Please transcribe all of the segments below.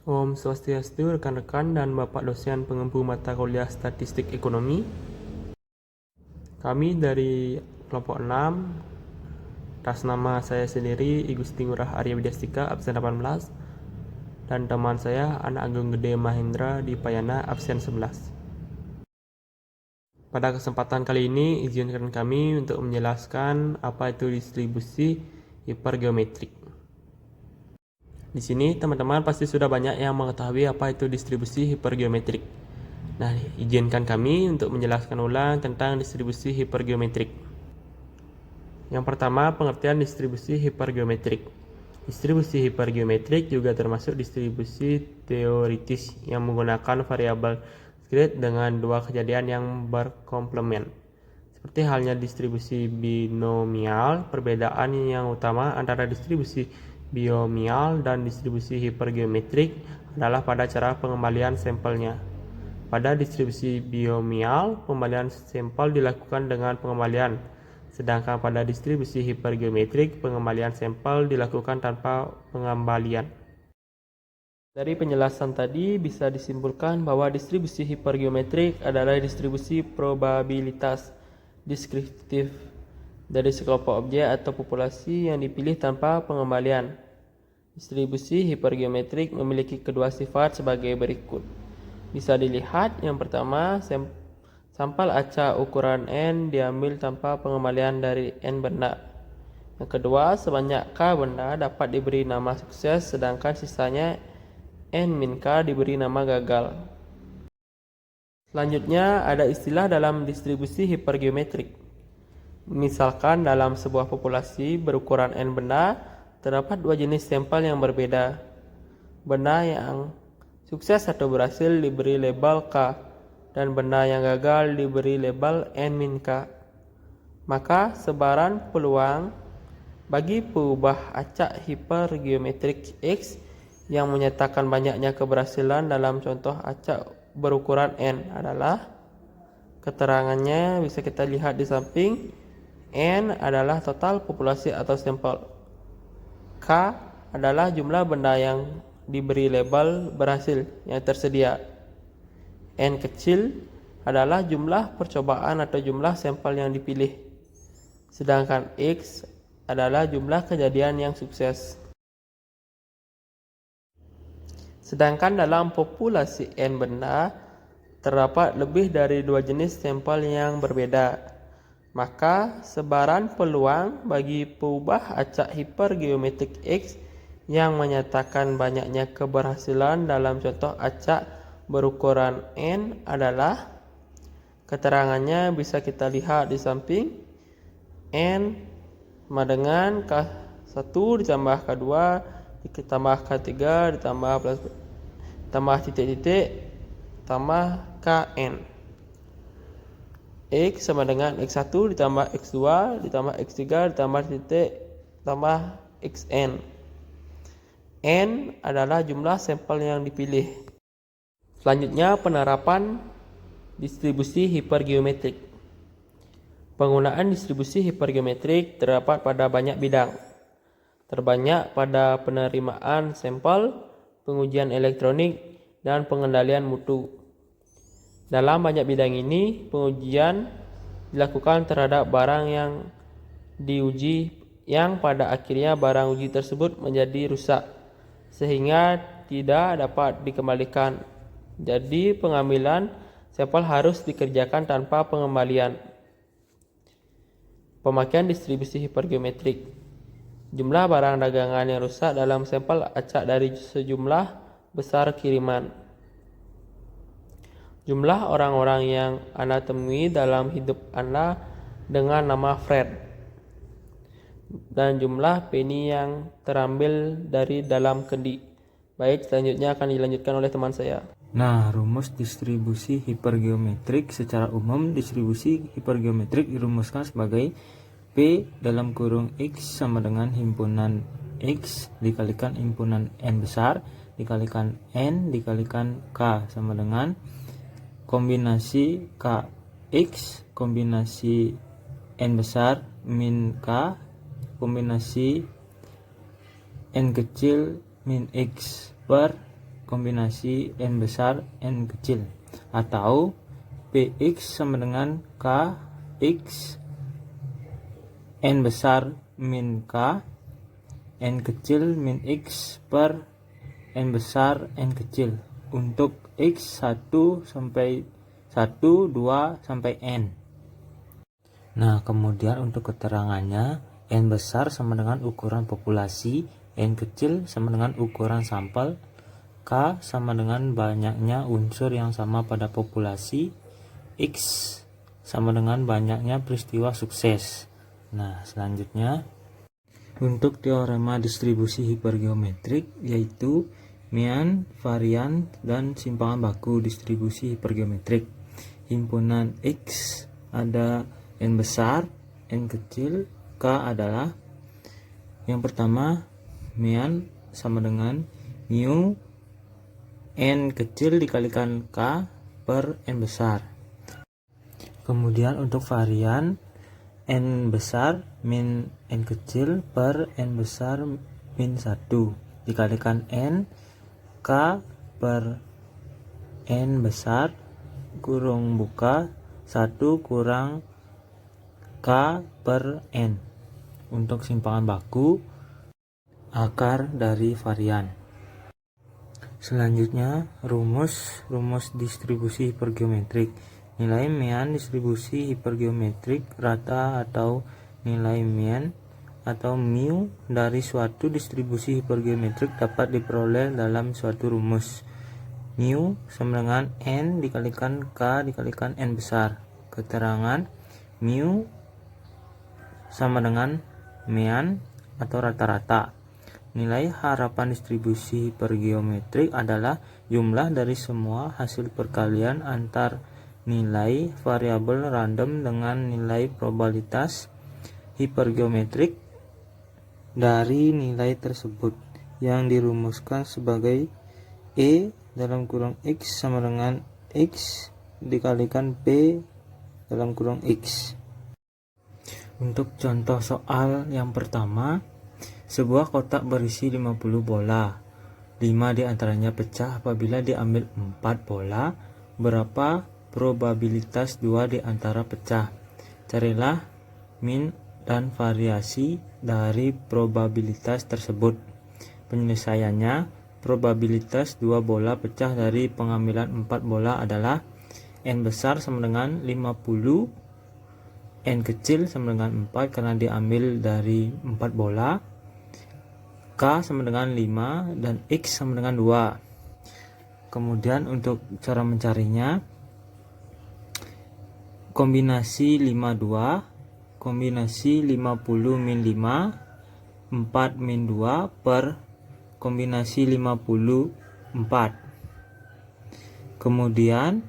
Om Swastiastu, rekan-rekan dan Bapak dosen pengempu mata kuliah Statistik Ekonomi. Kami dari kelompok 6, atas nama saya sendiri, Igusti Ngurah Arya Widyastika, absen 18, dan teman saya, Anak Agung Gede Mahendra di Payana, absen 11. Pada kesempatan kali ini, izinkan kami untuk menjelaskan apa itu distribusi hipergeometrik. Di sini teman-teman pasti sudah banyak yang mengetahui apa itu distribusi hipergeometrik. Nah, izinkan kami untuk menjelaskan ulang tentang distribusi hipergeometrik. Yang pertama, pengertian distribusi hipergeometrik. Distribusi hipergeometrik juga termasuk distribusi teoritis yang menggunakan variabel discrete dengan dua kejadian yang berkomplement. Seperti halnya distribusi binomial, perbedaan yang utama antara distribusi binomial dan distribusi hipergeometrik adalah pada cara pengembalian sampelnya. Pada distribusi binomial, pengembalian sampel dilakukan dengan pengembalian, sedangkan pada distribusi hipergeometrik, pengembalian sampel dilakukan tanpa pengembalian. Dari penjelasan tadi bisa disimpulkan bahwa distribusi hipergeometrik adalah distribusi probabilitas deskriptif dari sekelompok objek atau populasi yang dipilih tanpa pengembalian. Distribusi hipergeometrik memiliki kedua sifat sebagai berikut. Bisa dilihat, yang pertama, sampel acak ukuran N diambil tanpa pengembalian dari N benda. Yang kedua, sebanyak K benda dapat diberi nama sukses, sedangkan sisanya N-K diberi nama gagal. Selanjutnya, ada istilah dalam distribusi hipergeometrik. Misalkan dalam sebuah populasi berukuran N benda, terdapat dua jenis sampel yang berbeda. Benda yang sukses atau berhasil diberi label K, dan benda yang gagal diberi label N-K. Maka sebaran peluang bagi peubah acak hipergeometrik X yang menyatakan banyaknya keberhasilan dalam contoh acak berukuran N adalah, keterangannya bisa kita lihat di samping. N adalah total populasi atau sampel. K adalah jumlah benda yang diberi label berhasil yang tersedia. N kecil adalah jumlah percobaan atau jumlah sampel yang dipilih. Sedangkan X adalah jumlah kejadian yang sukses. Sedangkan dalam populasi N benda, terdapat lebih dari dua jenis sampel yang berbeda. Maka sebaran peluang bagi peubah acak hipergeometrik X yang menyatakan banyaknya keberhasilan dalam contoh acak berukuran N adalah, keterangannya bisa kita lihat di samping. N sama dengan K1 ditambah K2 ditambah K3 ditambah titik-titik tambah KN. X sama dengan X1 ditambah X2 ditambah X3 ditambah titik tambah XN. N adalah jumlah sampel yang dipilih. Selanjutnya, penerapan distribusi hipergeometrik. Penggunaan distribusi hipergeometrik terdapat pada banyak bidang. Terbanyak pada penerimaan sampel, pengujian elektronik, dan pengendalian mutu. Dalam banyak bidang ini, pengujian dilakukan terhadap barang yang diuji, yang pada akhirnya barang uji tersebut menjadi rusak, sehingga tidak dapat dikembalikan. Jadi pengambilan sampel harus dikerjakan tanpa pengembalian. Pemakaian distribusi hipergeometrik. Jumlah barang dagangan yang rusak dalam sampel acak dari sejumlah besar kiriman. Jumlah orang-orang yang Anda temui dalam hidup Anda dengan nama Fred, dan jumlah penny yang terambil dari dalam kendi. Baik, selanjutnya akan dilanjutkan oleh teman saya. Nah, rumus distribusi hipergeometrik. Secara umum, distribusi hipergeometrik dirumuskan sebagai P dalam kurung X sama dengan himpunan X dikalikan himpunan N besar dikalikan N dikalikan K sama dengan kombinasi KX kombinasi N besar min K kombinasi N kecil min X per kombinasi N besar N kecil, atau Px sama dengan Kx N besar min K N kecil min X per N besar N kecil untuk X 1 sampai 1, 2 sampai N. Nah, kemudian untuk keterangannya, N besar sama dengan ukuran populasi, N kecil sama dengan ukuran sampel, K sama dengan banyaknya unsur yang sama pada populasi, X sama dengan banyaknya peristiwa sukses. Nah, selanjutnya untuk teorema distribusi hipergeometrik, yaitu mean, varian, dan simpangan baku distribusi hipergeometrik. Himpunan X ada N besar, N kecil, K adalah yang pertama mean sama dengan mu N kecil dikalikan K per N besar. Kemudian untuk varian, N besar min N kecil per N besar min 1 dikalikan N K per N besar kurung buka 1 kurang K per N. Untuk simpangan baku, akar dari varian. Selanjutnya rumus distribusi hipergeometrik. Nilai mean distribusi hipergeometrik rata atau nilai mean atau mu dari suatu distribusi hipergeometrik dapat diperoleh dalam suatu rumus. Mu sama dengan N dikalikan K dikalikan N besar. Keterangan mu sama dengan mean atau rata-rata. Nilai harapan distribusi hipergeometrik adalah jumlah dari semua hasil perkalian antar nilai variabel random dengan nilai probabilitas hipergeometrik dari nilai tersebut yang dirumuskan sebagai E dalam kurung X sama dengan X dikalikan P dalam kurung X. Untuk contoh soal yang pertama, sebuah kotak berisi 50 bola. 5 diantaranya pecah apabila diambil 4 bola. Berapa probabilitas 2 diantara pecah? Carilah min dan variasi dari probabilitas tersebut. Penyelesaiannya, probabilitas 2 bola pecah dari pengambilan 4 bola adalah N besar sama dengan 50, N kecil sama dengan 4 karena diambil dari 4 bola, K sama dengan 5, dan X sama dengan 2. Kemudian untuk cara mencarinya, kombinasi 52, kombinasi 50 min 5, 4 min 2 per kombinasi 54. Kemudian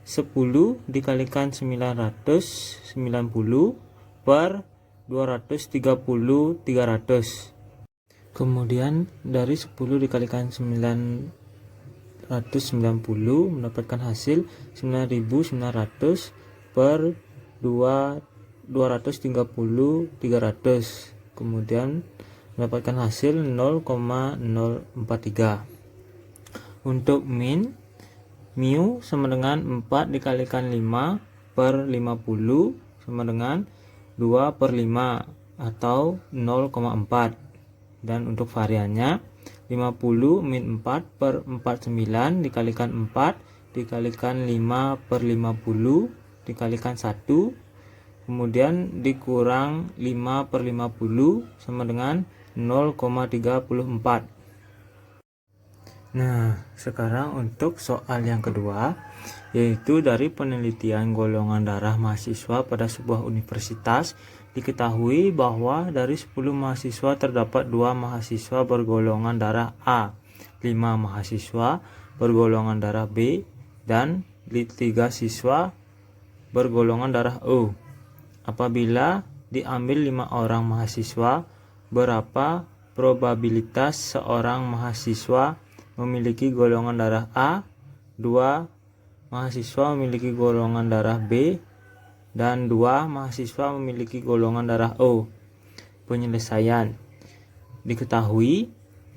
10 dikalikan 990 per 230 300. Kemudian dari 10 dikalikan 990 mendapatkan hasil 9900 per 230 300. Kemudian mendapatkan hasil 0,043. Untuk min, mu sama dengan 4 dikalikan 5 per 50 sama dengan 2 per 5 atau 0,4. Dan untuk variannya 50 min 4 per 49 dikalikan 4 dikalikan 5 per 50 dikalikan 1 kemudian dikurang 5 per 50 sama dengan 0,34. Nah, sekarang untuk soal yang kedua, yaitu dari penelitian golongan darah mahasiswa pada sebuah universitas, diketahui bahwa dari 10 mahasiswa terdapat 2 mahasiswa bergolongan darah A, 5 mahasiswa bergolongan darah B, dan 3 siswa bergolongan darah O. Apabila diambil 5 orang mahasiswa, berapa probabilitas seorang mahasiswa memiliki golongan darah A, 2 mahasiswa memiliki golongan darah B, dan 2 mahasiswa memiliki golongan darah O. Penyelesaian. Diketahui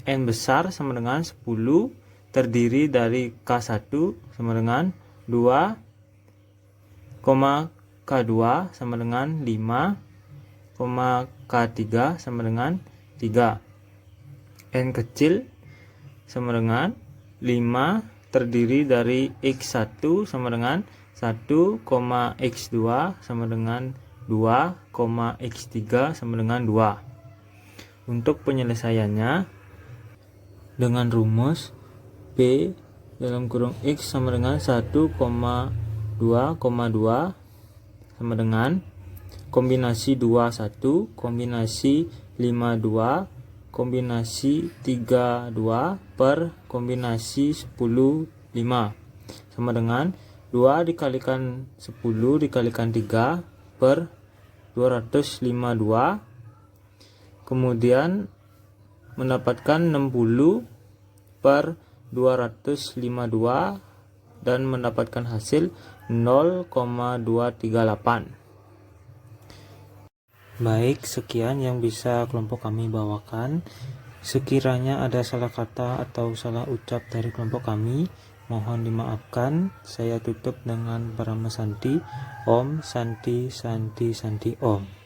N besar sama dengan 10 terdiri dari K1 sama dengan 2, K2 sama dengan 5, K3 sama dengan 3. N kecil sama dengan 5 terdiri dari X1 sama dengan 1, X2 sama dengan 2, X3 sama dengan 2. Untuk penyelesaiannya dengan rumus P dalam kurung X sama dengan 1,2,2 sama dengan kombinasi 21, kombinasi 52, kombinasi 32 per kombinasi 10, 5 sama dengan 2 dikalikan 10 dikalikan 3 per 252, kemudian mendapatkan 60 per 252 dan mendapatkan hasil 0,238. Baik, sekian yang bisa kelompok kami bawakan. Sekiranya ada salah kata atau salah ucap dari kelompok kami, mohon dimaafkan. Saya tutup dengan Parama Santi. Om Santi Santi Santi Om.